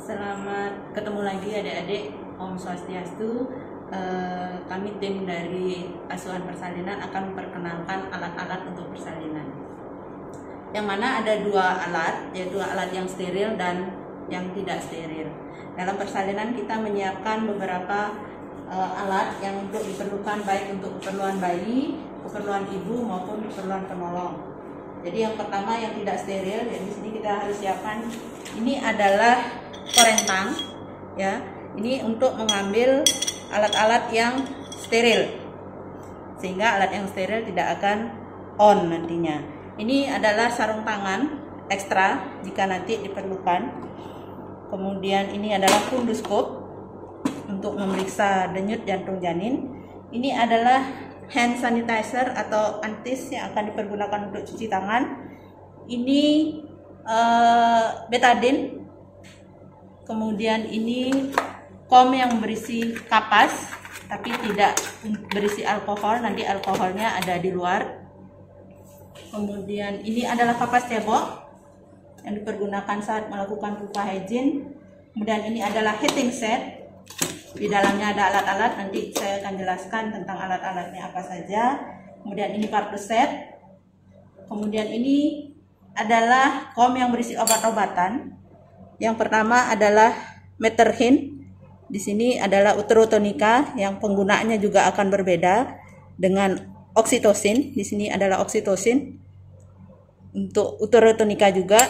Selamat ketemu lagi adik-adik. Om Swastiastu. Kami tim dari Asuhan Persalinan akan memperkenalkan alat-alat untuk persalinan. Yang mana ada dua alat, yaitu alat yang steril dan yang tidak steril. Dalam persalinan kita menyiapkan beberapa alat yang untuk diperlukan baik untuk keperluan bayi, keperluan ibu maupun keperluan penolong. Jadi yang pertama yang tidak steril, jadi di sini kita harus siapkan. Ini adalah korentang, ya. Ini untuk mengambil alat-alat yang steril, sehingga alat yang steril tidak akan on nantinya. Ini adalah sarung tangan ekstra jika nanti diperlukan. Kemudian ini adalah funduskop untuk memeriksa denyut jantung janin. Ini adalah hand sanitizer atau antis yang akan dipergunakan untuk cuci tangan. Ini betadine. Kemudian ini kom yang berisi kapas tapi tidak berisi alkohol, nanti alkoholnya ada di luar. Kemudian ini adalah kapas cebok yang dipergunakan saat melakukan pupa hygiene. Kemudian ini adalah heating set. Di dalamnya ada alat-alat, nanti saya akan jelaskan tentang alat-alatnya apa saja. Kemudian ini partu set. Kemudian ini adalah kom yang berisi obat-obatan. Yang pertama adalah Meterhin. Di sini adalah uterotonika yang penggunaannya juga akan berbeda dengan oksitosin. Di sini adalah oksitosin. Untuk uterotonika juga.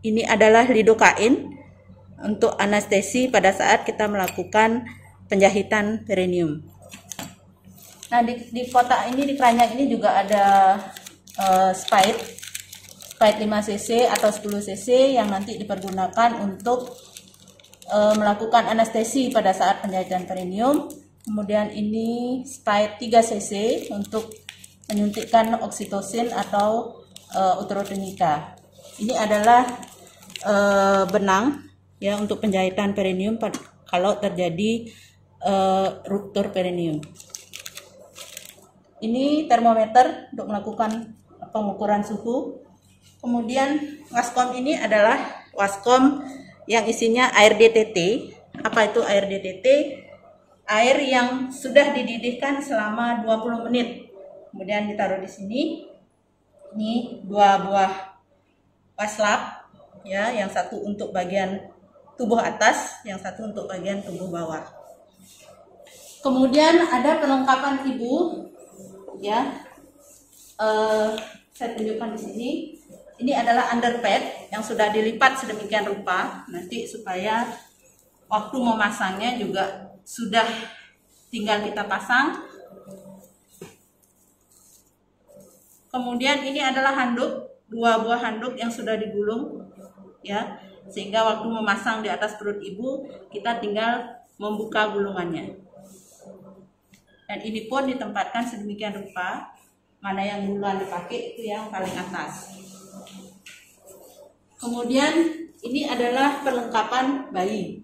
Ini adalah lidokain untuk anestesi pada saat kita melakukan penjahitan perineum. Nah, di kotak ini, di keranjang ini juga ada Spite 5 cc atau 10 cc yang nanti dipergunakan untuk melakukan anestesi pada saat penjahitan perineum. Kemudian ini Spite 3 cc untuk menyuntikkan oksitosin atau uterotonika. Ini adalah benang ya untuk penjahitan perineum kalau terjadi ruptur perineum. Ini termometer untuk melakukan pengukuran suhu. Kemudian waskom ini adalah waskom yang isinya air DTT. Apa itu air DTT? Air yang sudah dididihkan selama 20 menit. Kemudian ditaruh di sini. Ini 2 buah waslap ya, yang satu untuk bagian tubuh atas, yang satu untuk bagian tubuh bawah. Kemudian ada perlengkapan ibu ya. Saya tunjukkan di sini. Ini adalah underpad yang sudah dilipat sedemikian rupa, nanti supaya waktu memasangnya juga sudah tinggal kita pasang. Kemudian ini adalah handuk, 2 buah handuk yang sudah digulung, ya, sehingga waktu memasang di atas perut ibu kita tinggal membuka gulungannya. Dan ini pun ditempatkan sedemikian rupa, mana yang duluan dipakai itu yang paling atas. Kemudian ini adalah perlengkapan bayi.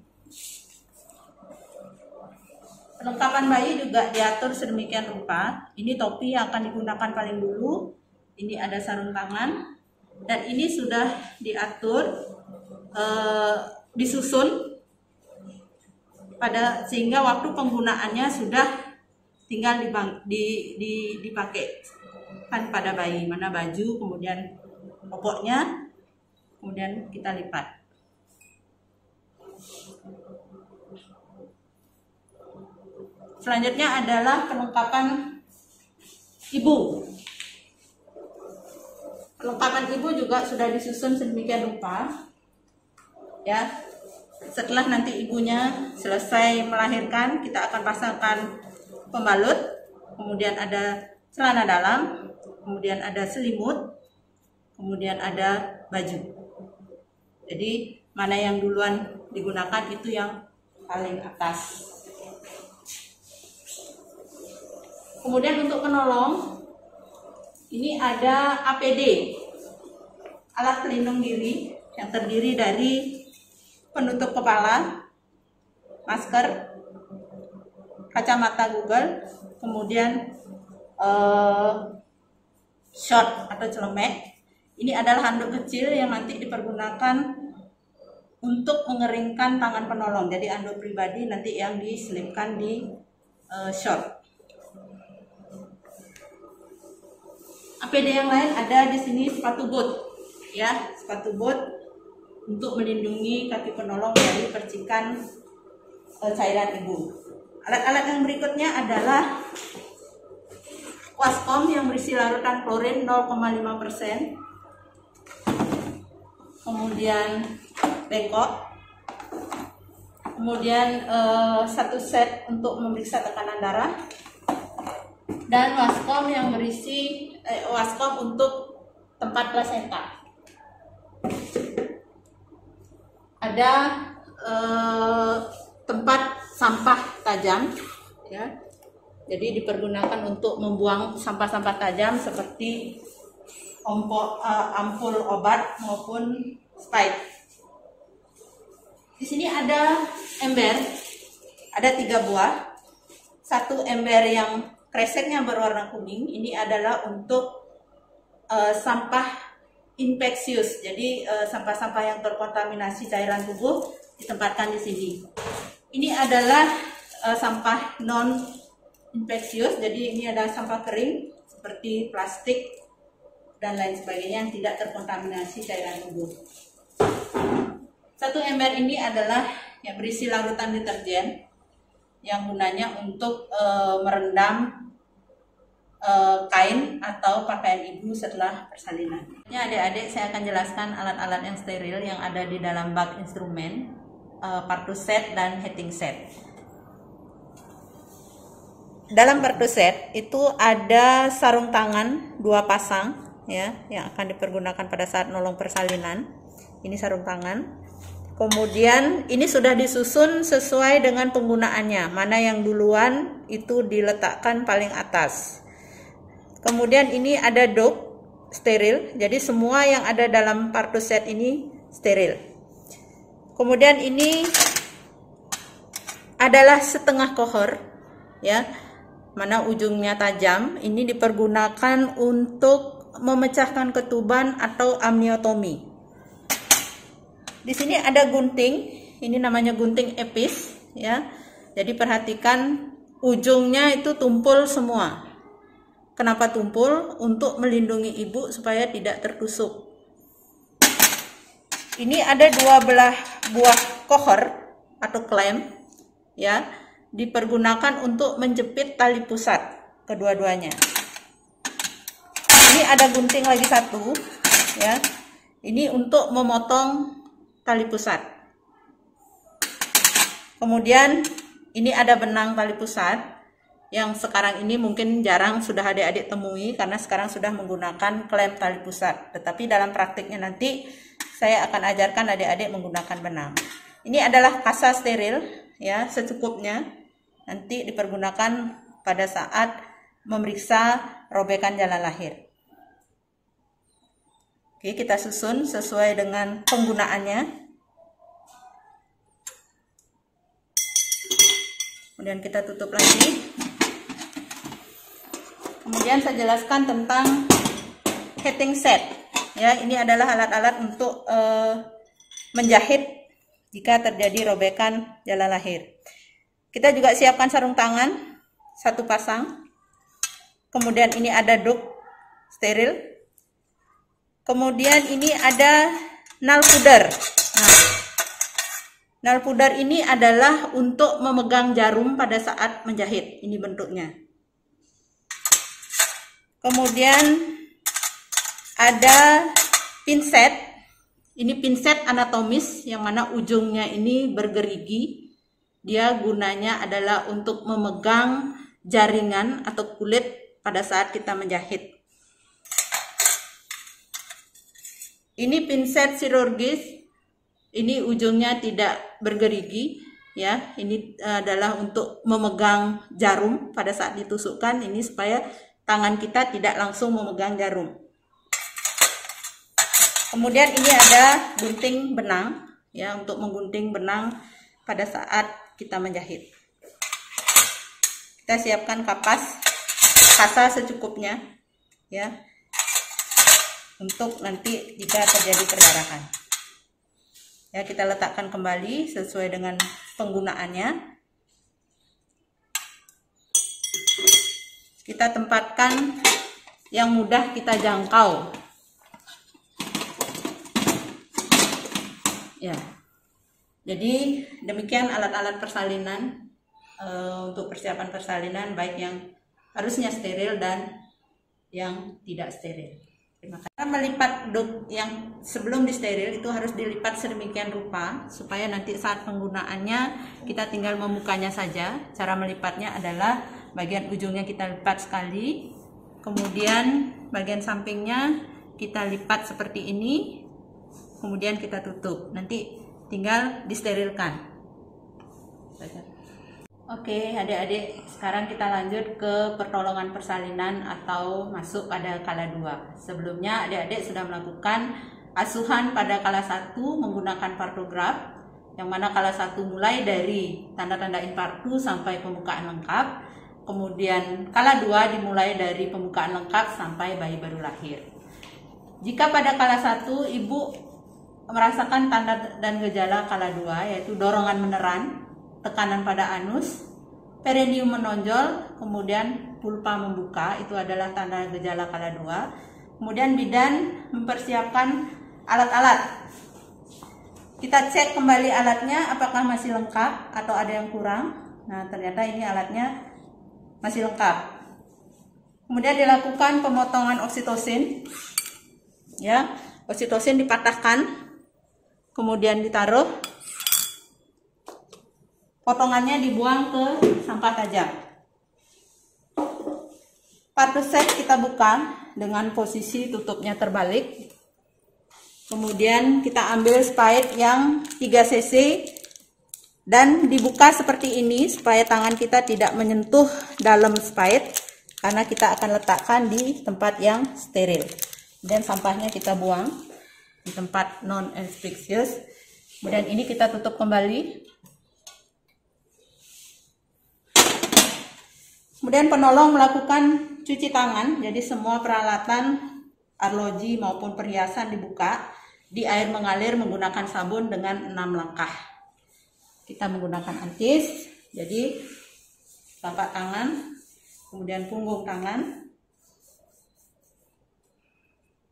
Perlengkapan bayi juga diatur sedemikian rupa. Ini topi yang akan digunakan paling dulu. Ini ada sarung tangan. Dan ini sudah diatur, disusun sehingga waktu penggunaannya sudah tinggal dipakai kan pada bayi. Mana baju, kemudian popoknya, kemudian kita lipat. Selanjutnya adalah perlengkapan ibu. Perlengkapan ibu juga sudah disusun sedemikian rupa. Ya. Setelah nanti ibunya selesai melahirkan, kita akan pasangkan pembalut, kemudian ada celana dalam, kemudian ada selimut, kemudian ada baju. Jadi mana yang duluan digunakan itu yang paling atas. Kemudian untuk penolong, ini ada APD, alat pelindung diri yang terdiri dari penutup kepala, masker, kacamata Google, kemudian short atau celemek. Ini adalah handuk kecil yang nanti dipergunakan untuk mengeringkan tangan penolong. Jadi anduk pribadi nanti yang diselipkan di short. APD yang lain ada di sini sepatu boot, ya, sepatu boot untuk melindungi kaki penolong dari percikan cairan ibu. Alat-alat yang berikutnya adalah waskom yang berisi larutan klorin 0,5%, kemudian bengkok, kemudian satu set untuk memeriksa tekanan darah, dan waskom yang berisi waskom untuk tempat plasenta. Ada tempat sampah tajam, ya, jadi dipergunakan untuk membuang sampah-sampah tajam seperti ampul obat maupun spike. Di sini ada ember, ada 3 buah. Satu ember yang kreseknya berwarna kuning, ini adalah untuk sampah infeksius. Jadi sampah-sampah yang terkontaminasi cairan tubuh ditempatkan di sini. Ini adalah sampah non infeksius. Jadi ini adalah sampah kering seperti plastik dan lain sebagainya yang tidak terkontaminasi cairan tubuh. Satu ember ini adalah yang berisi larutan deterjen yang gunanya untuk merendam kain atau pakaian ibu setelah persalinan. Ini adik-adik, saya akan jelaskan alat-alat yang steril yang ada di dalam bak instrumen, partu set dan heating set. Dalam partu set itu ada sarung tangan 2 pasang, ya, yang akan dipergunakan pada saat nolong persalinan. Ini sarung tangan. Kemudian ini sudah disusun sesuai dengan penggunaannya. Mana yang duluan itu diletakkan paling atas. Kemudian ini ada dop steril. Jadi semua yang ada dalam partu set ini steril. Kemudian ini adalah setengah kohor, ya, mana ujungnya tajam. Ini dipergunakan untuk memecahkan ketuban atau amniotomi. Di sini ada gunting, ini namanya gunting epis, ya. Jadi perhatikan ujungnya itu tumpul semua. Kenapa tumpul? Untuk melindungi ibu supaya tidak tertusuk. Ini ada 2 buah kohor atau klem, ya, dipergunakan untuk menjepit tali pusat kedua-duanya. Ini ada gunting lagi 1, ya. Ini untuk memotong tali pusat. Kemudian ini ada benang tali pusat yang sekarang ini mungkin jarang sudah adik-adik temui karena sekarang sudah menggunakan klem tali pusat. Tetapi dalam praktiknya nanti saya akan ajarkan adik-adik menggunakan benang. Ini adalah kasa steril, ya, secukupnya. Nanti dipergunakan pada saat memeriksa robekan jalan lahir. Oke, kita susun sesuai dengan penggunaannya. Kemudian kita tutup lagi. Kemudian saya jelaskan tentang heating set. Ya, ini adalah alat-alat untuk menjahit jika terjadi robekan jalan lahir. Kita juga siapkan sarung tangan 1 pasang. Kemudian ini ada dop steril. Kemudian ini ada nal pudar. Nah, nal pudar ini adalah untuk memegang jarum pada saat menjahit. Ini bentuknya. Kemudian ada pinset. Ini pinset anatomis yang mana ujungnya ini bergerigi. Dia gunanya adalah untuk memegang jaringan atau kulit pada saat kita menjahit. Ini pinset chirurgis, ini ujungnya tidak bergerigi, ya. Ini adalah untuk memegang jarum pada saat ditusukkan, ini supaya tangan kita tidak langsung memegang jarum. Kemudian ini ada gunting benang, ya, untuk menggunting benang pada saat kita menjahit. Kita siapkan kasa secukupnya, ya, untuk nanti jika terjadi perdarahan. Ya, kita letakkan kembali sesuai dengan penggunaannya. Kita tempatkan yang mudah kita jangkau. Ya. Jadi demikian alat-alat persalinan untuk persiapan persalinan, baik yang harusnya steril dan yang tidak steril. Terima kasih. Cara melipat dot yang sebelum disteril itu harus dilipat sedemikian rupa supaya nanti saat penggunaannya kita tinggal membukanya saja. Cara melipatnya adalah bagian ujungnya kita lipat sekali, kemudian bagian sampingnya kita lipat seperti ini, kemudian kita tutup. Nanti tinggal disterilkan. Oke, adik-adik, sekarang kita lanjut ke pertolongan persalinan atau masuk pada kala 2. Sebelumnya adik-adik sudah melakukan asuhan pada kala 1 menggunakan partograf, yang mana kala 1 mulai dari tanda-tanda infartu sampai pembukaan lengkap. Kemudian kala 2 dimulai dari pembukaan lengkap sampai bayi baru lahir. Jika pada kala 1 ibu merasakan tanda dan gejala kala 2, yaitu dorongan meneran, tekanan pada anus, perineum menonjol, kemudian pulpa membuka, itu adalah tanda gejala kala 2. Kemudian bidan mempersiapkan alat-alat. Kita cek kembali alatnya apakah masih lengkap atau ada yang kurang. Nah, ternyata ini alatnya masih lengkap. Kemudian dilakukan pemotongan oksitosin. Ya, oksitosin dipatahkan, kemudian ditaruh. Potongannya dibuang ke sampah tajam. Partusek kita buka dengan posisi tutupnya terbalik. Kemudian kita ambil spade yang 3 cc dan dibuka seperti ini supaya tangan kita tidak menyentuh dalam spade, karena kita akan letakkan di tempat yang steril. Dan sampahnya kita buang di tempat non-inspicious. Kemudian ini kita tutup kembali. Kemudian penolong melakukan cuci tangan, jadi semua peralatan arloji maupun perhiasan dibuka di air mengalir menggunakan sabun dengan 6 langkah. Kita menggunakan antis, jadi telapak tangan, kemudian punggung tangan,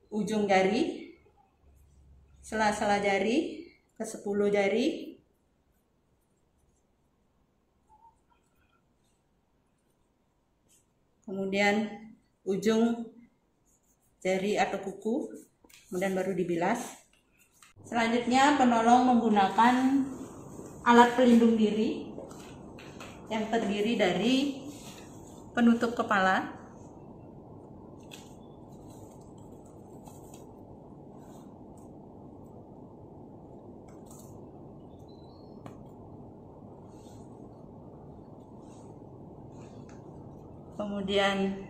ujung jari, sela-sela jari, ke-10 jari, kemudian ujung jari atau kuku, kemudian baru dibilas. Selanjutnya penolong menggunakan alat pelindung diri yang terdiri dari penutup kepala, kemudian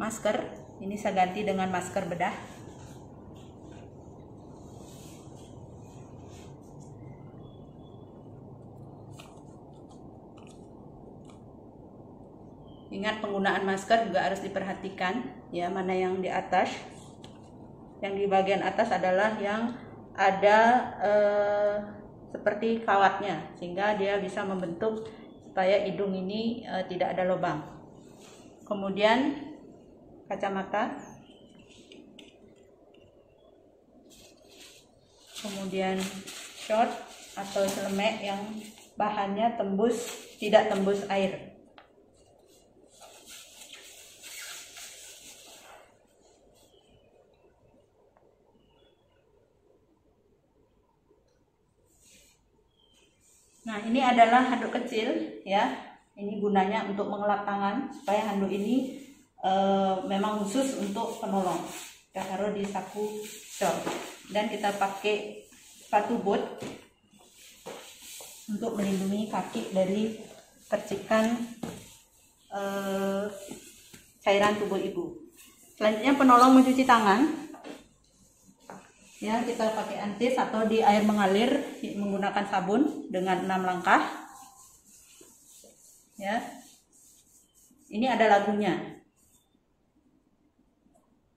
masker, ini saya ganti dengan masker bedah. Ingat, penggunaan masker juga harus diperhatikan ya, mana yang di atas. Yang di bagian atas adalah yang ada seperti kawatnya, sehingga dia bisa membentuk supaya hidung ini tidak ada lubang. Kemudian kacamata, kemudian short atau celemek yang bahannya tidak tembus air. Nah, ini adalah handuk kecil ya. Ini gunanya untuk mengelap tangan, supaya handuk ini memang khusus untuk penolong. Kita taruh di saku short dan kita pakai sepatu boot untuk melindungi kaki dari percikan cairan tubuh ibu. Selanjutnya penolong mencuci tangan. Ya, kita pakai antis atau di air mengalir menggunakan sabun dengan 6 langkah. Ya. Ini ada lagunya.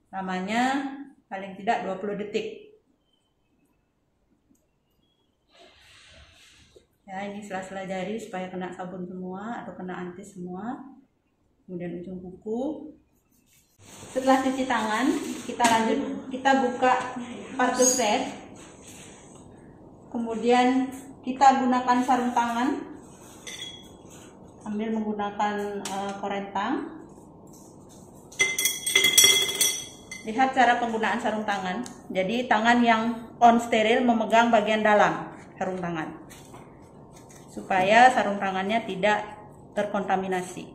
Namanya paling tidak 20 detik. Ya, ini sela-sela jari supaya kena sabun semua atau kena antis semua. Kemudian ujung kuku. Setelah cuci tangan, kita buka partus set. Kemudian kita gunakan sarung tangan sambil menggunakan korentang. Lihat cara penggunaan sarung tangan. Jadi tangan yang on steril memegang bagian dalam sarung tangan, supaya sarung tangannya tidak terkontaminasi.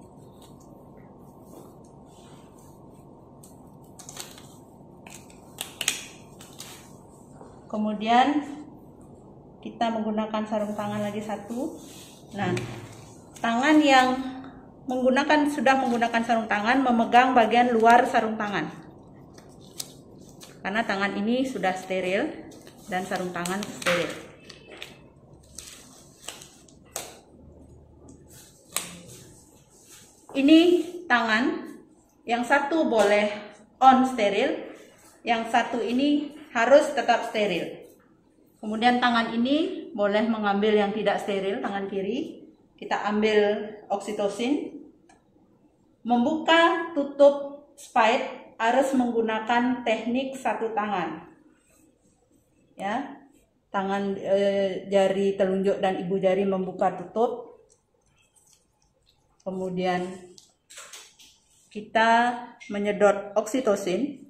Kemudian kita menggunakan sarung tangan lagi satu. Nah, tangan yang sudah menggunakan sarung tangan memegang bagian luar sarung tangan, karena tangan ini sudah steril dan sarung tangan steril. Ini tangan yang satu boleh on steril, yang satu ini harus tetap steril. Kemudian tangan ini boleh mengambil yang tidak steril, tangan kiri. Kita ambil oksitosin. Membuka tutup spide harus menggunakan teknik satu tangan. Ya, tangan jari telunjuk dan ibu jari membuka tutup. Kemudian kita menyedot oksitosin.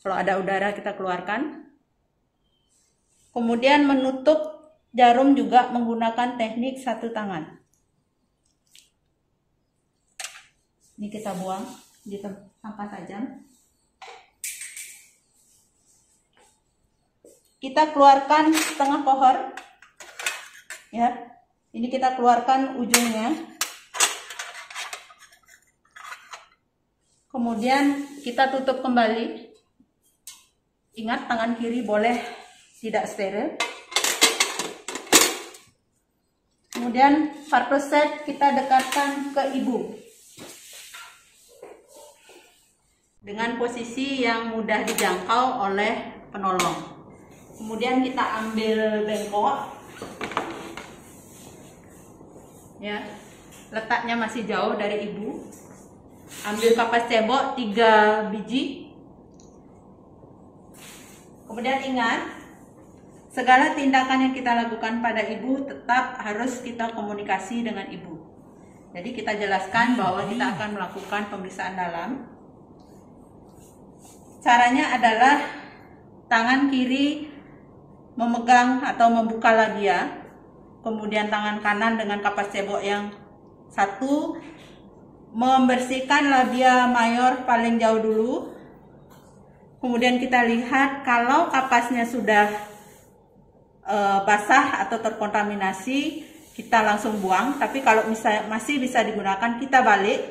Kalau ada udara kita keluarkan. Kemudian menutup jarum juga menggunakan teknik satu tangan. Ini kita buang di sampah tajam. Kita keluarkan setengah kohor. Ya. Ini kita keluarkan ujungnya. Kemudian kita tutup kembali. Ingat, tangan kiri boleh tidak steril. Kemudian partus set kita dekatkan ke ibu dengan posisi yang mudah dijangkau oleh penolong. Kemudian kita ambil bengkok, ya, letaknya masih jauh dari ibu. Ambil kapas cebok 3 biji. Kemudian ingat, segala tindakan yang kita lakukan pada ibu tetap harus kita komunikasi dengan ibu. Jadi kita jelaskan bahwa kita akan melakukan pemeriksaan dalam. Caranya adalah tangan kiri memegang atau membuka labia, kemudian tangan kanan dengan kapas cebok yang satu membersihkan labia mayor paling jauh dulu. Kemudian kita lihat kalau kapasnya sudah basah atau terkontaminasi, kita langsung buang. Tapi kalau misalnya masih bisa digunakan, kita balik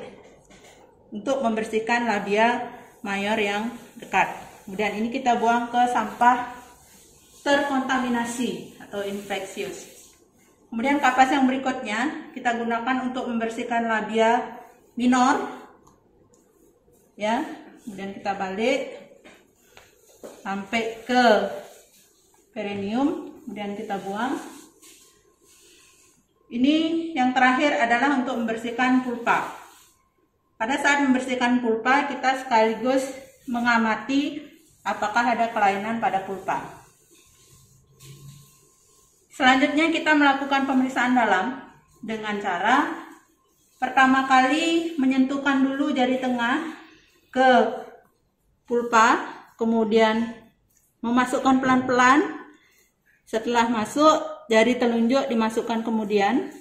untuk membersihkan labia mayor yang dekat. Kemudian ini kita buang ke sampah terkontaminasi atau infeksius. Kemudian kapas yang berikutnya kita gunakan untuk membersihkan labia minor. Ya, kemudian kita balik sampai ke perineum, kemudian kita buang. Ini yang terakhir adalah untuk membersihkan pulpa. Pada saat membersihkan pulpa, kita sekaligus mengamati apakah ada kelainan pada pulpa. Selanjutnya kita melakukan pemeriksaan dalam dengan cara pertama kali menyentuhkan dulu jari tengah ke pulpa, kemudian memasukkan pelan-pelan. Setelah masuk, jari telunjuk dimasukkan kemudian.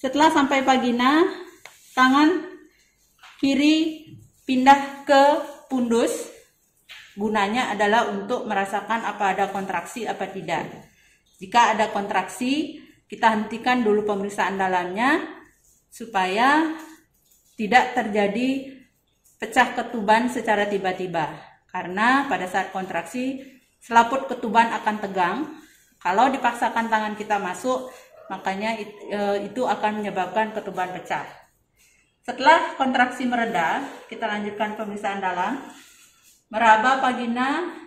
Setelah sampai vagina, tangan kiri pindah ke pundus. Gunanya adalah untuk merasakan apa ada kontraksi apa tidak. Jika ada kontraksi, kita hentikan dulu pemeriksaan dalamnya supaya tidak terjadi pecah ketuban secara tiba-tiba. Karena pada saat kontraksi, selaput ketuban akan tegang. Kalau dipaksakan tangan kita masuk, makanya itu akan menyebabkan ketuban pecah. Setelah kontraksi mereda, kita lanjutkan pemeriksaan dalam. Meraba vagina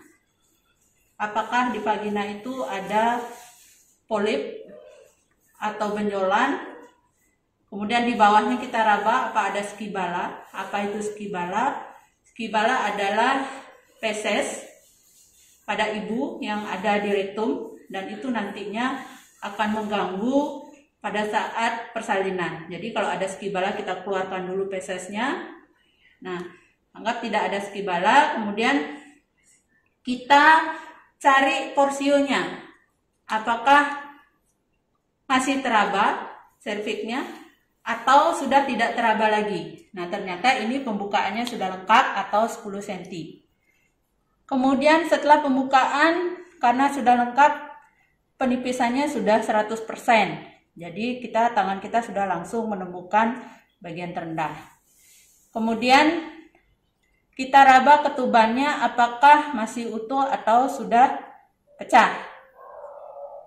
apakah di vagina itu ada polip atau benjolan. Kemudian di bawahnya kita raba apa ada skibala. Apa itu skibala? Skibala adalah feses pada ibu yang ada di rektum, dan itu nantinya akan mengganggu pada saat persalinan. Jadi kalau ada skibala kita keluarkan dulu fesesnya. Nah, anggap tidak ada skibala, kemudian kita cari porsionya, apakah masih teraba serviknya atau sudah tidak teraba lagi. Nah, ternyata ini pembukaannya sudah lengkap atau 10 cm. Kemudian setelah pembukaan, karena sudah lengkap, penipisannya sudah 100%. Jadi tangan kita sudah langsung menemukan bagian terendah. Kemudian kita raba ketubannya apakah masih utuh atau sudah pecah.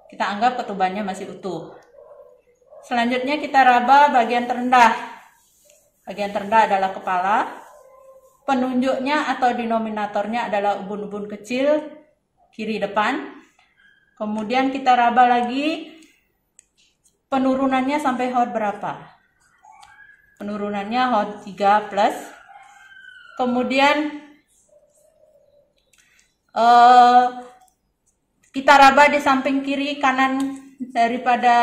Kita anggap ketubannya masih utuh. Selanjutnya kita raba bagian terendah. Bagian terendah adalah kepala. Penunjuknya atau denominatornya adalah ubun-ubun kecil kiri depan. Kemudian kita raba lagi penurunannya sampai HOD berapa. Penurunannya HOD 3+. Kemudian kita raba di samping kiri kanan daripada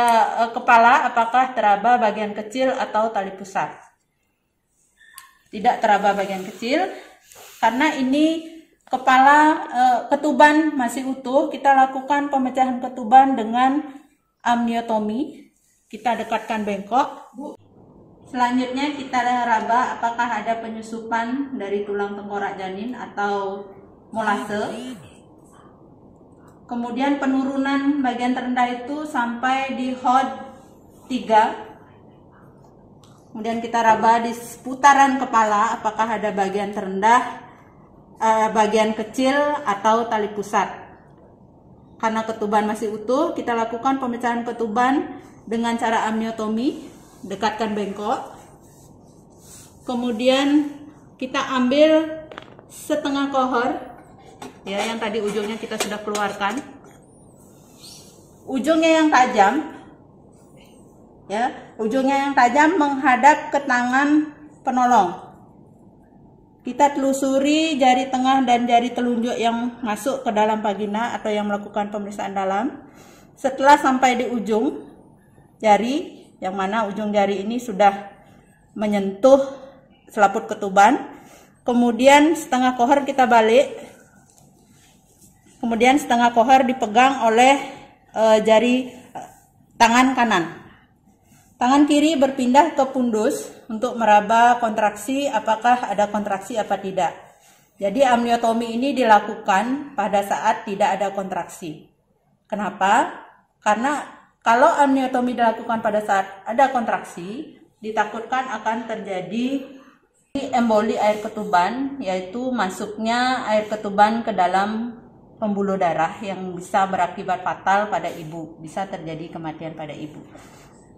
kepala, apakah teraba bagian kecil atau tali pusat. Tidak teraba bagian kecil, karena ini kepala ketuban masih utuh. Kita lakukan pemecahan ketuban dengan amniotomi. Kita dekatkan bengkok. Selanjutnya kita raba apakah ada penyusupan dari tulang tengkorak janin atau molase. Kemudian penurunan bagian terendah itu sampai di HOD 3. Kemudian kita raba di seputaran kepala apakah ada bagian terendah, bagian kecil atau tali pusat. Karena ketuban masih utuh, kita lakukan pemecahan ketuban dengan cara amniotomi. Dekatkan bengkok. Kemudian kita ambil setengah kohor, ya, yang tadi ujungnya kita sudah keluarkan. Ujungnya yang tajam, ya, ujungnya yang tajam menghadap ke tangan penolong. Kita telusuri jari tengah dan jari telunjuk yang masuk ke dalam vagina atau yang melakukan pemeriksaan dalam. Setelah sampai di ujung jari, yang mana ujung jari ini sudah menyentuh selaput ketuban. Kemudian setengah kohor kita balik. Kemudian setengah kohor dipegang oleh jari tangan kanan. Tangan kiri berpindah ke pundus untuk meraba kontraksi, apakah ada kontraksi apa tidak. Jadi amniotomi ini dilakukan pada saat tidak ada kontraksi. Kenapa? Karena kalau amniotomi dilakukan pada saat ada kontraksi, ditakutkan akan terjadi emboli air ketuban, yaitu masuknya air ketuban ke dalam pembuluh darah yang bisa berakibat fatal pada ibu, bisa terjadi kematian pada ibu.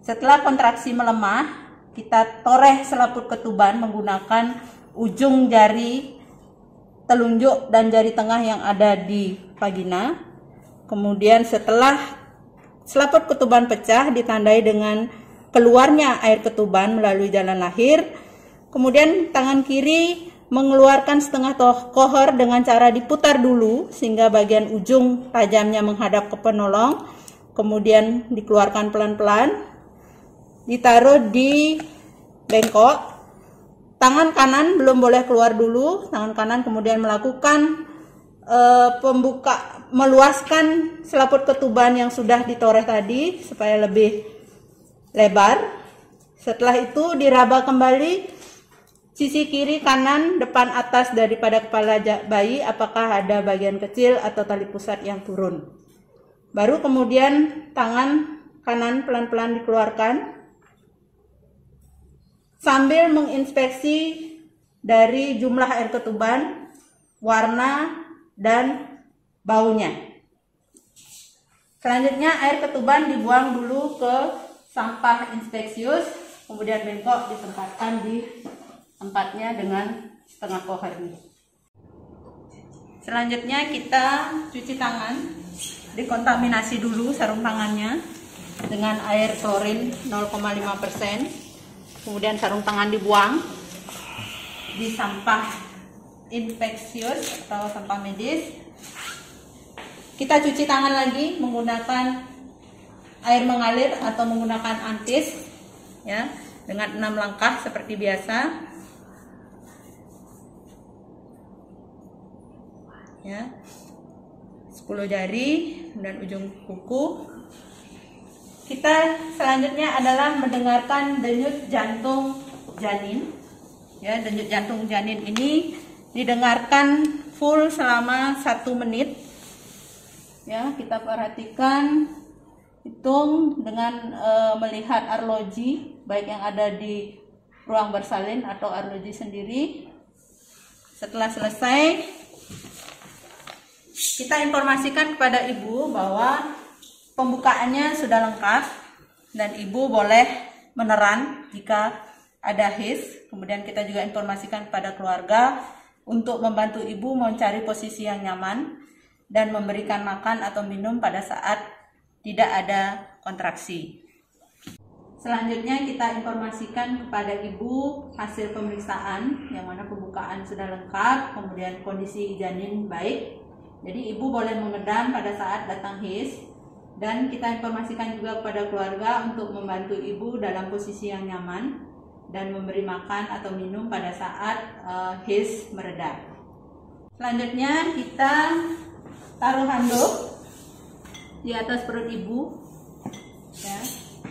Setelah kontraksi melemah, kita toreh selaput ketuban menggunakan ujung jari telunjuk dan jari tengah yang ada di vagina. Kemudian setelah selaput ketuban pecah ditandai dengan keluarnya air ketuban melalui jalan lahir. Kemudian tangan kiri mengeluarkan setengah kohor dengan cara diputar dulu sehingga bagian ujung tajamnya menghadap ke penolong. Kemudian dikeluarkan pelan-pelan, ditaruh di bengkok. Tangan kanan belum boleh keluar dulu. Tangan kanan kemudian melakukan meluaskan selaput ketuban yang sudah ditoreh tadi supaya lebih lebar. Setelah itu diraba kembali sisi kiri, kanan, depan, atas daripada kepala bayi, apakah ada bagian kecil atau tali pusat yang turun. Baru kemudian tangan kanan pelan-pelan dikeluarkan sambil menginspeksi dari jumlah air ketuban, warna, dan baunya. Selanjutnya air ketuban dibuang dulu ke sampah inspeksius, kemudian bengkok ditempatkan di tempatnya dengan setengah kohor ini. Selanjutnya kita cuci tangan, dekontaminasi dulu sarung tangannya dengan air klorin 0,5%. Kemudian sarung tangan dibuang di sampah infeksius atau sampah medis. Kita cuci tangan lagi menggunakan air mengalir atau menggunakan antis, ya, dengan 6 langkah seperti biasa. Ya, 10 jari dan ujung kuku. Kita selanjutnya adalah mendengarkan denyut jantung janin. Ya, denyut jantung janin ini didengarkan full selama 1 menit. Ya, kita perhatikan, hitung dengan melihat arloji, baik yang ada di ruang bersalin atau arloji sendiri. Setelah selesai, kita informasikan kepada ibu bahwa pembukaannya sudah lengkap dan ibu boleh meneran jika ada HIS. Kemudian kita juga informasikan kepada keluarga untuk membantu ibu mencari posisi yang nyaman dan memberikan makan atau minum pada saat tidak ada kontraksi. Selanjutnya kita informasikan kepada ibu hasil pemeriksaan yang mana pembukaan sudah lengkap, kemudian kondisi janin baik. Jadi ibu boleh mengedam pada saat datang HIS. Dan kita informasikan juga kepada keluarga untuk membantu ibu dalam posisi yang nyaman dan memberi makan atau minum pada saat HIS mereda. Selanjutnya kita taruh handuk di atas perut ibu, ya,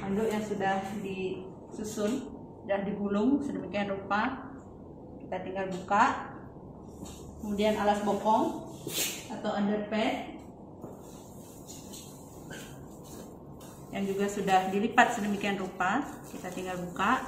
handuk yang sudah disusun dan digulung sedemikian rupa. Kita tinggal buka, kemudian alas bokong atau underpad yang juga sudah dilipat sedemikian rupa, kita tinggal buka.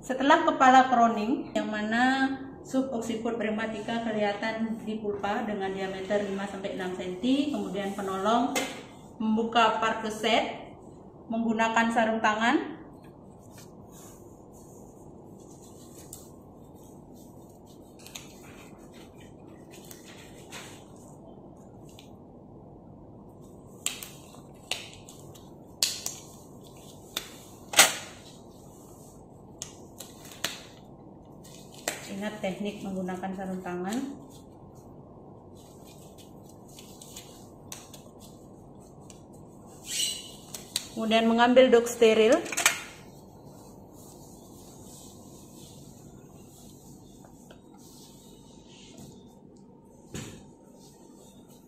Setelah kepala kroning, yang mana subocciput rheumatica kelihatan di pulpa dengan diameter 5-6 cm, kemudian penolong membuka perkuset menggunakan sarung tangan. Ingat teknik menggunakan sarung tangan. Kemudian mengambil dok steril.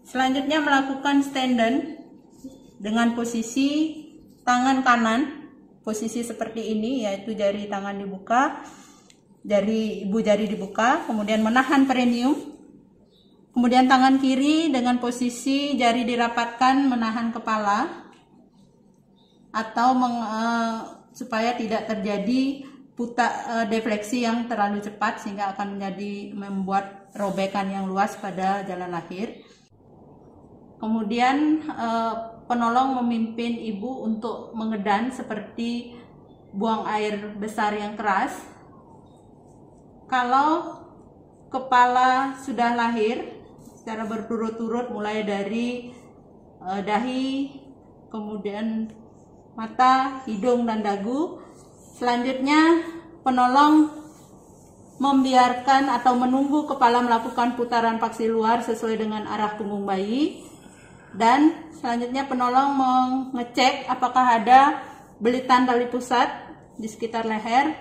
Selanjutnya melakukan stand-in dengan posisi tangan kanan, posisi seperti ini, yaitu jari tangan dibuka, ibu jari dibuka, kemudian menahan perineum. Kemudian tangan kiri dengan posisi jari dirapatkan menahan kepala atau supaya tidak terjadi defleksi yang terlalu cepat sehingga akan membuat robekan yang luas pada jalan lahir. Kemudian penolong memimpin ibu untuk mengedan seperti buang air besar yang keras. Kalau kepala sudah lahir secara berturut-turut mulai dari dahi, kemudian mata, hidung, dan dagu, selanjutnya penolong membiarkan atau menunggu kepala melakukan putaran paksi luar sesuai dengan arah punggung bayi, dan selanjutnya penolong mengecek apakah ada belitan tali pusat di sekitar leher.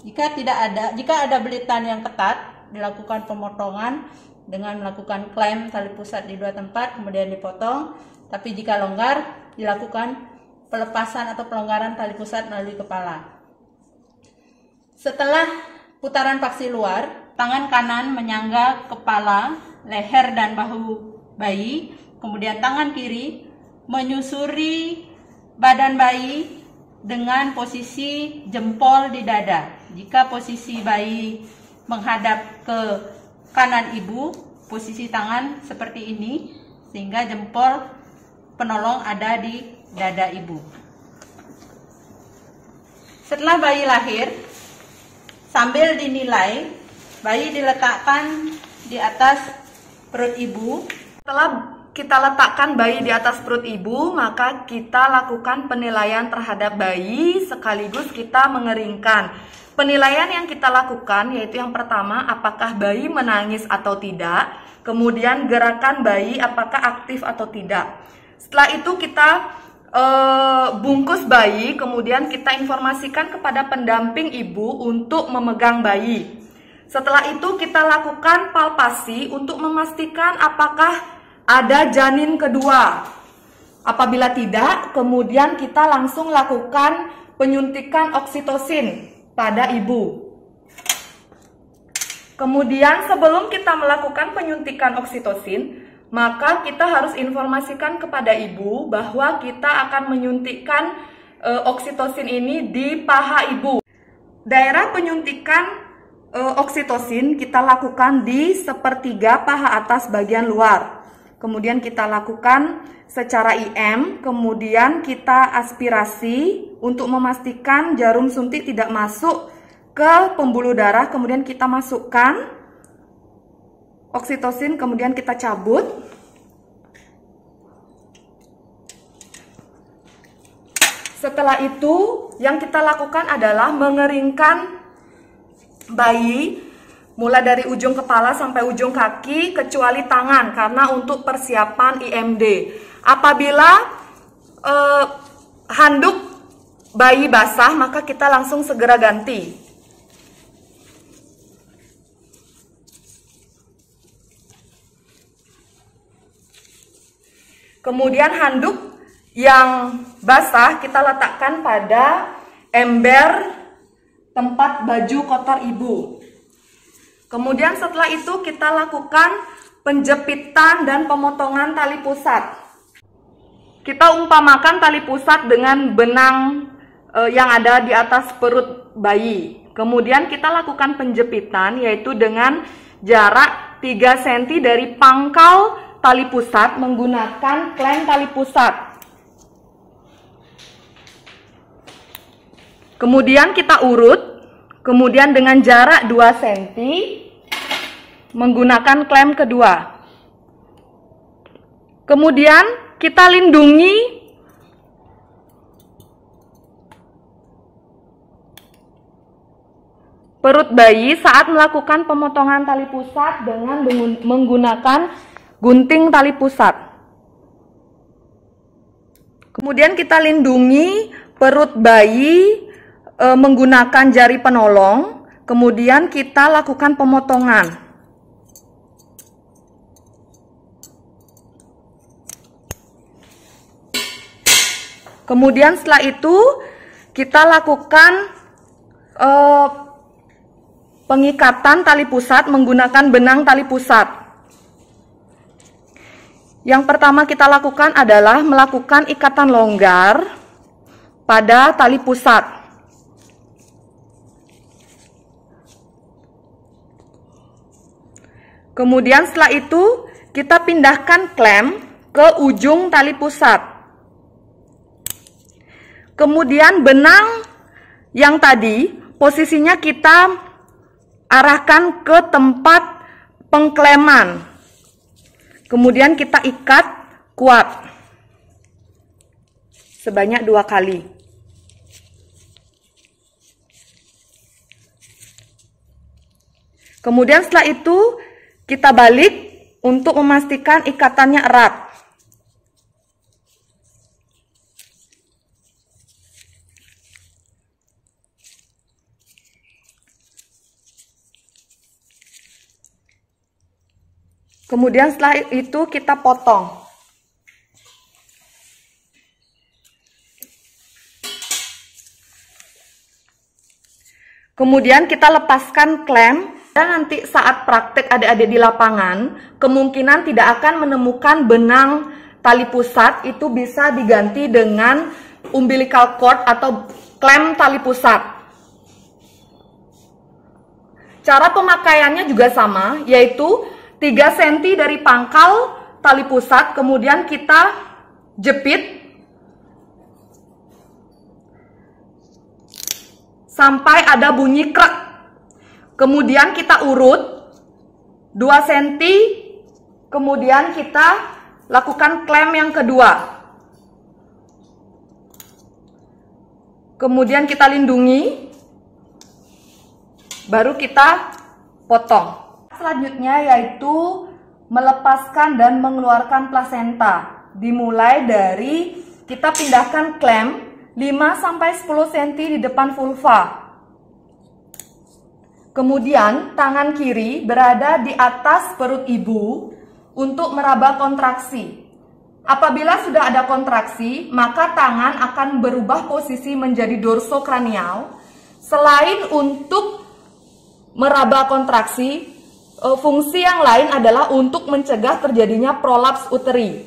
Jika ada belitan yang ketat, dilakukan pemotongan dengan melakukan klem tali pusat di 2 tempat, kemudian dipotong. Tapi jika longgar, dilakukan pelepasan atau pelonggaran tali pusat melalui kepala. Setelah putaran paksi luar, tangan kanan menyangga kepala, leher, dan bahu bayi. Kemudian tangan kiri menyusuri badan bayi dengan posisi jempol di dada. Jika posisi bayi menghadap ke kanan ibu, posisi tangan seperti ini, sehingga jempol penolong ada di dada ibu. Setelah bayi lahir, sambil dinilai, bayi diletakkan di atas perut ibu. Setelah kita letakkan bayi di atas perut ibu, maka kita lakukan penilaian terhadap bayi sekaligus kita mengeringkan. Penilaian yang kita lakukan yaitu yang pertama, apakah bayi menangis atau tidak, kemudian gerakan bayi apakah aktif atau tidak. Setelah itu kita bungkus bayi, kemudian kita informasikan kepada pendamping ibu untuk memegang bayi. Setelah itu kita lakukan palpasi untuk memastikan apakah ada janin kedua. Apabila tidak, kemudian kita langsung lakukan penyuntikan oksitosin pada ibu. Kemudian sebelum kita melakukan penyuntikan oksitosin, maka kita harus informasikan kepada ibu bahwa kita akan menyuntikkan oksitosin ini di paha ibu. Daerah penyuntikan oksitosin kita lakukan di sepertiga paha atas bagian luar. Kemudian kita lakukan secara IM, kemudian kita aspirasi untuk memastikan jarum suntik tidak masuk ke pembuluh darah. Kemudian kita masukkan oksitosin, kemudian kita cabut. Setelah itu, yang kita lakukan adalah mengeringkan bayi mulai dari ujung kepala sampai ujung kaki kecuali tangan karena untuk persiapan IMD. Apabila handuk bayi basah, maka kita langsung segera ganti. Kemudian handuk yang basah kita letakkan pada ember tempat baju kotor ibu. Kemudian setelah itu kita lakukan penjepitan dan pemotongan tali pusat. Kita umpamakan tali pusat dengan benang yang ada di atas perut bayi. Kemudian kita lakukan penjepitan yaitu dengan jarak 3 cm dari pangkal tali pusat menggunakan klem tali pusat. Kemudian kita urut, kemudian dengan jarak 2 cm menggunakan klem kedua. Kemudian kita lindungi perut bayi saat melakukan pemotongan tali pusat dengan menggunakan gunting tali pusat. Kemudian kita lindungi perut bayi menggunakan jari penolong. Kemudian kita lakukan pemotongan. Kemudian setelah itu kita lakukan pengikatan tali pusat menggunakan benang tali pusat. Yang pertama kita lakukan adalah melakukan ikatan longgar pada tali pusat. Kemudian setelah itu kita pindahkan klem ke ujung tali pusat. Kemudian benang yang tadi posisinya kita arahkan ke tempat pengkleman. Kemudian kita ikat kuat sebanyak 2 kali. Kemudian setelah itu kita balik untuk memastikan ikatannya erat. Kemudian setelah itu kita potong. Kemudian kita lepaskan klem. Dan nanti saat praktek adik-adik di lapangan, kemungkinan tidak akan menemukan benang tali pusat, itu bisa diganti dengan umbilical cord atau klem tali pusat. Cara pemakaiannya juga sama, yaitu 3 cm dari pangkal tali pusat, kemudian kita jepit sampai ada bunyi krek. Kemudian kita urut 2 cm, kemudian kita lakukan klem yang kedua. Kemudian kita lindungi, baru kita potong. Selanjutnya yaitu melepaskan dan mengeluarkan plasenta. Dimulai dari kita pindahkan klem 5-10 cm di depan vulva. Kemudian tangan kiri berada di atas perut ibu untuk meraba kontraksi. Apabila sudah ada kontraksi, maka tangan akan berubah posisi menjadi dorsokranial. Selain untuk meraba kontraksi, fungsi yang lain adalah untuk mencegah terjadinya prolaps uteri.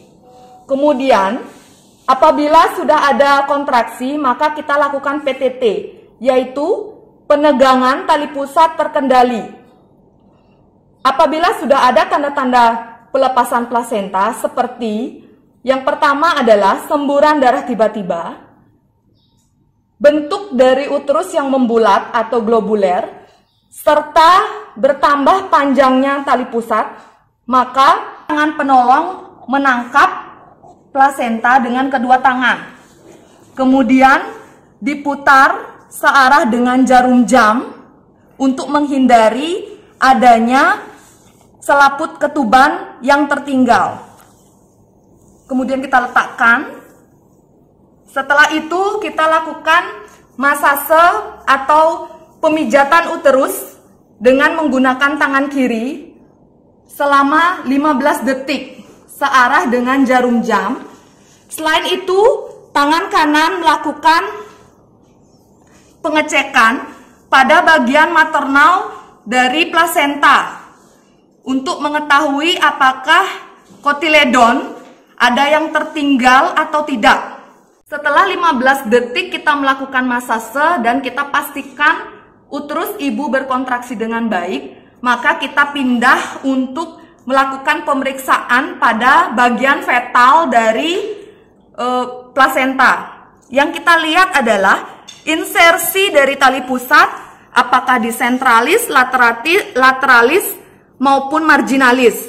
Kemudian, apabila sudah ada kontraksi, maka kita lakukan PTT, yaitu penegangan tali pusat terkendali. Apabila sudah ada tanda-tanda pelepasan plasenta seperti yang pertama adalah semburan darah tiba-tiba, bentuk dari uterus yang membulat atau globuler, serta bertambah panjangnya tali pusat, maka tangan penolong menangkap plasenta dengan kedua tangan. Kemudian diputar searah dengan jarum jam untuk menghindari adanya selaput ketuban yang tertinggal. Kemudian kita letakkan. Setelah itu kita lakukan masase atau pemijatan uterus dengan menggunakan tangan kiri selama 15 detik searah dengan jarum jam. Selain itu, tangan kanan melakukan pengecekan pada bagian maternal dari plasenta untuk mengetahui apakah kotiledon ada yang tertinggal atau tidak. Setelah 15 detik kita melakukan masase dan kita pastikan uterus ibu berkontraksi dengan baik, maka kita pindah untuk melakukan pemeriksaan pada bagian fetal dari plasenta. Yang kita lihat adalah insersi dari tali pusat, apakah di sentralis, lateralis, maupun marginalis.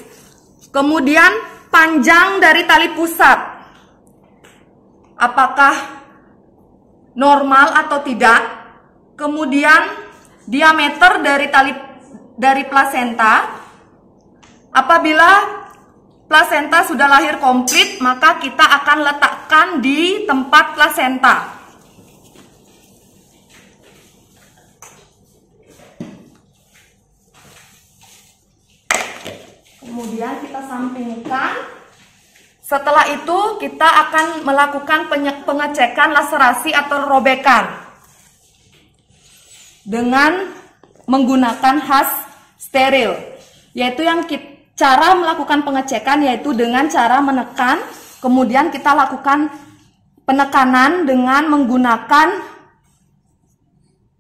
Kemudian panjang dari tali pusat, apakah normal atau tidak. Kemudian diameter dari plasenta. Apabila plasenta sudah lahir komplit, maka kita akan letakkan di tempat plasenta. Kemudian kita sampingkan. Setelah itu kita akan melakukan pengecekan laserasi atau robekan dengan menggunakan has steril, yaitu cara melakukan pengecekan yaitu dengan cara menekan, kemudian kita lakukan penekanan dengan menggunakan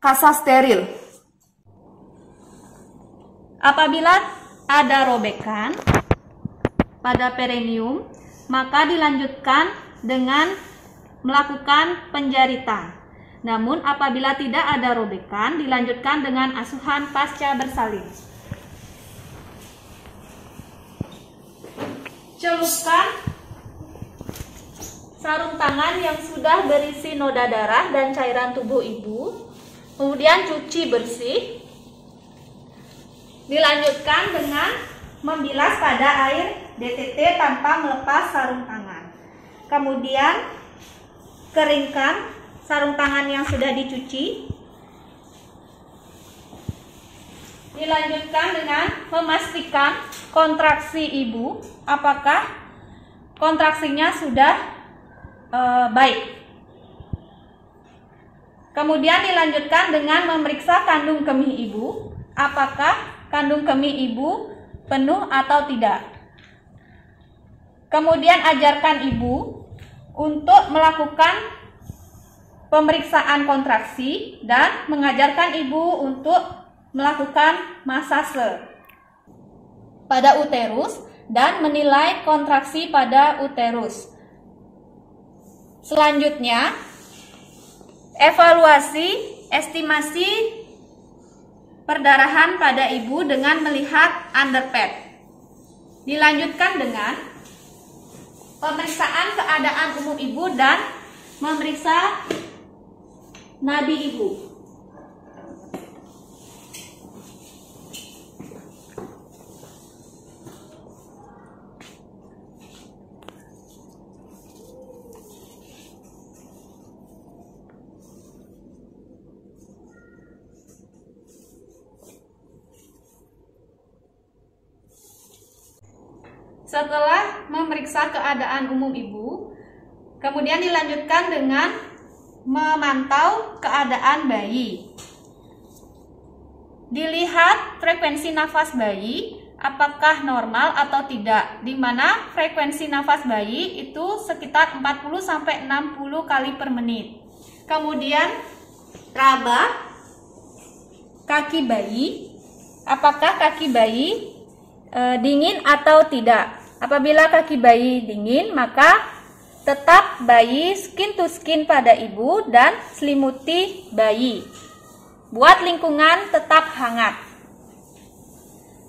kasa steril. Apabila ada robekan pada perineum, maka dilanjutkan dengan melakukan penjaritan. Namun apabila tidak ada robekan, dilanjutkan dengan asuhan pasca bersalin. Celupkan sarung tangan yang sudah berisi noda darah dan cairan tubuh ibu, kemudian cuci bersih. Dilanjutkan dengan membilas pada air DTT tanpa melepas sarung tangan. Kemudian keringkan sarung tangan yang sudah dicuci. Dilanjutkan dengan memastikan kontraksi ibu, apakah kontraksinya sudah baik. Kemudian dilanjutkan dengan memeriksa kandung kemih ibu, apakah kandung kemih ibu penuh atau tidak. Kemudian ajarkan ibu untuk melakukan pemeriksaan kontraksi dan mengajarkan ibu untuk melakukan masase pada uterus dan menilai kontraksi pada uterus. Selanjutnya, evaluasi estimasi perdarahan pada ibu dengan melihat underpad. Dilanjutkan dengan pemeriksaan keadaan umum ibu dan memeriksa nadi ibu. Setelah memeriksa keadaan umum ibu, kemudian dilanjutkan dengan memantau keadaan bayi. Dilihat frekuensi nafas bayi, apakah normal atau tidak, di mana frekuensi nafas bayi itu sekitar 40-60 kali per menit. Kemudian raba kaki bayi, apakah kaki bayi dingin atau tidak. Apabila kaki bayi dingin, maka tetap bayi skin to skin pada ibu dan selimuti bayi. Buat lingkungan tetap hangat.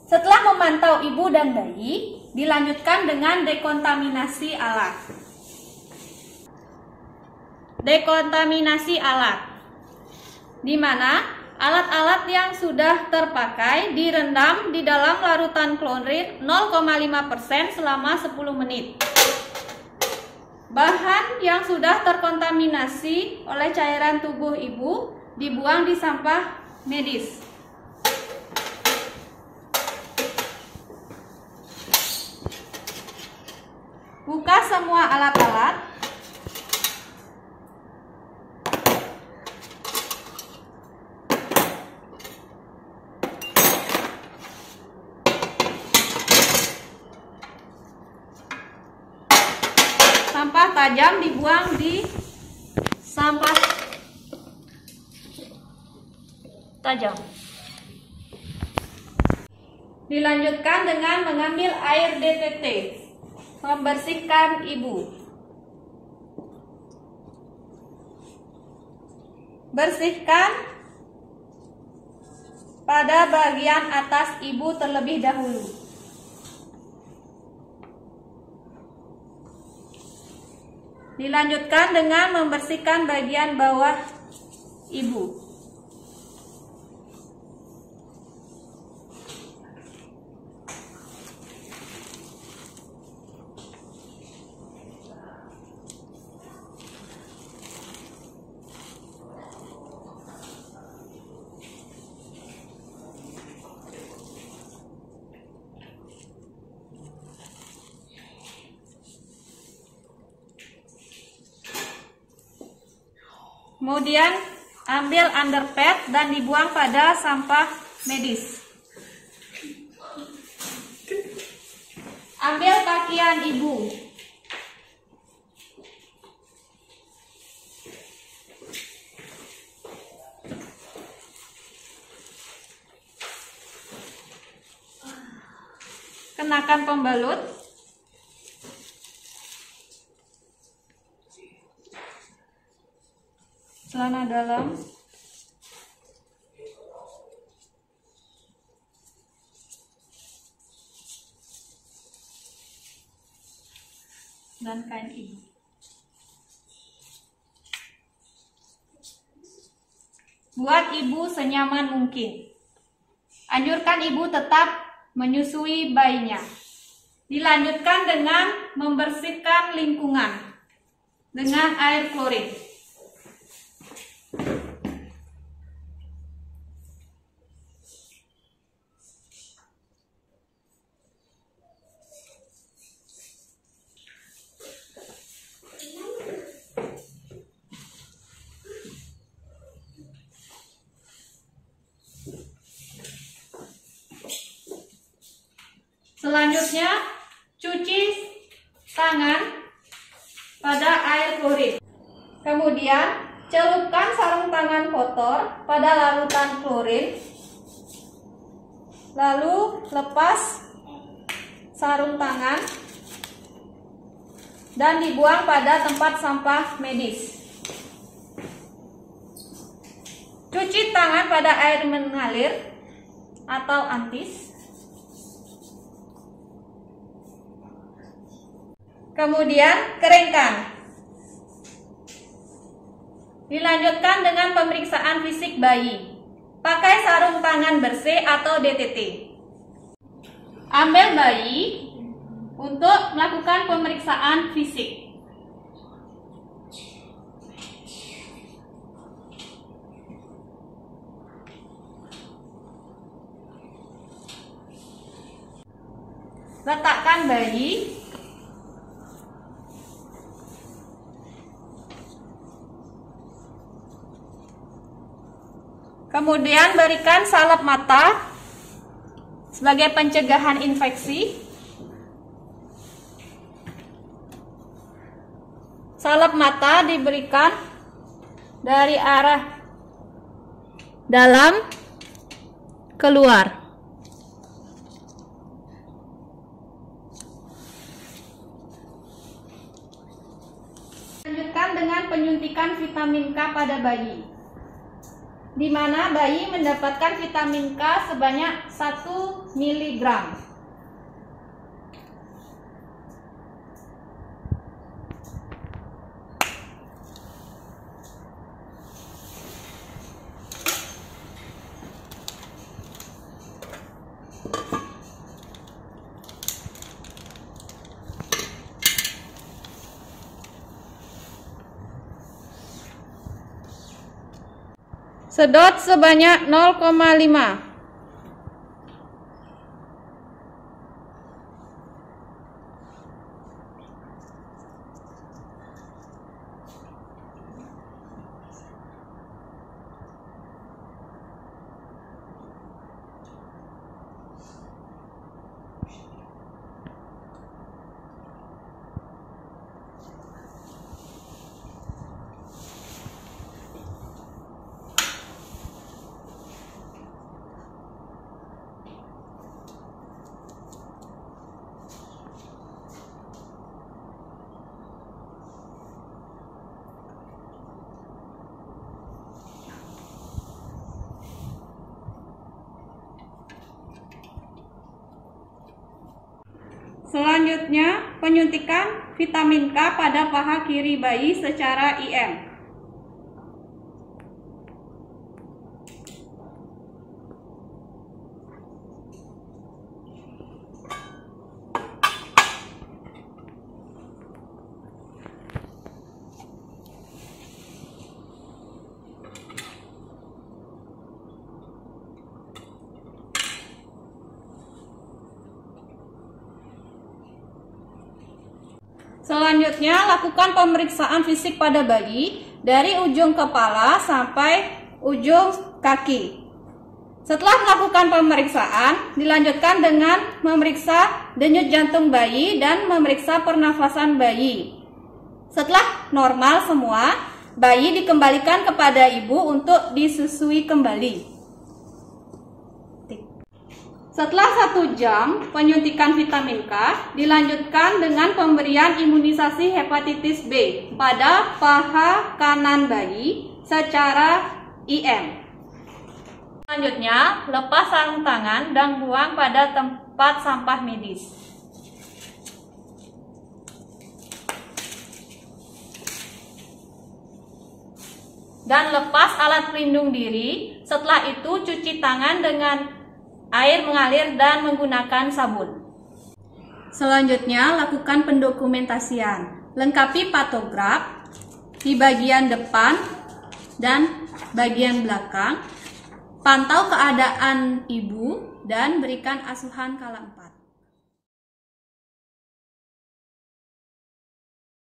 Setelah memantau ibu dan bayi, dilanjutkan dengan dekontaminasi alat. Dekontaminasi alat, di mana alat-alat yang sudah terpakai direndam di dalam larutan klorin 0,5% selama 10 menit. Bahan yang sudah terkontaminasi oleh cairan tubuh ibu dibuang di sampah medis. Buka semua alat-alat. Sampah tajam dibuang di sampah tajam. Dilanjutkan dengan mengambil air DTT, membersihkan ibu. Bersihkan pada bagian atas ibu terlebih dahulu. Dilanjutkan dengan membersihkan bagian bawah ibu. Kemudian ambil underpad dan dibuang pada sampah medis. Ambil pakaian ibu. Kenakan pembalut. Celana dalam. Dan kain ibu. Buat ibu senyaman mungkin. Anjurkan ibu tetap menyusui bayinya. Dilanjutkan dengan membersihkan lingkungan dengan air klorin. Selanjutnya, cuci tangan pada air klorin. Kemudian, celupkan sarung tangan kotor pada larutan klorin. Lalu, lepas sarung tangan dan dibuang pada tempat sampah medis. Cuci tangan pada air mengalir atau antis. Kemudian keringkan. Dilanjutkan dengan pemeriksaan fisik bayi. Pakai sarung tangan bersih atau DTT. Ambil bayi untuk melakukan pemeriksaan fisik. Letakkan bayi. Kemudian berikan salep mata sebagai pencegahan infeksi. Salep mata diberikan dari arah dalam keluar. Lanjutkan dengan penyuntikan vitamin K pada bayi, di mana bayi mendapatkan vitamin K sebanyak 1 mg. Sedot sebanyak 0,5. Selanjutnya, penyuntikan vitamin K pada paha kiri bayi secara IM. Selanjutnya, lakukan pemeriksaan fisik pada bayi dari ujung kepala sampai ujung kaki. Setelah melakukan pemeriksaan, dilanjutkan dengan memeriksa denyut jantung bayi dan memeriksa pernafasan bayi. Setelah normal semua, bayi dikembalikan kepada ibu untuk disusui kembali. Setelah 1 jam penyuntikan vitamin K, dilanjutkan dengan pemberian imunisasi hepatitis B pada paha kanan bayi secara IM. Selanjutnya, lepas sarung tangan dan buang pada tempat sampah medis. Dan lepas alat pelindung diri. Setelah itu, cuci tangan dengan air mengalir dan menggunakan sabun. Selanjutnya, lakukan pendokumentasian. Lengkapi patograf di bagian depan dan bagian belakang. Pantau keadaan ibu dan berikan asuhan kala 4.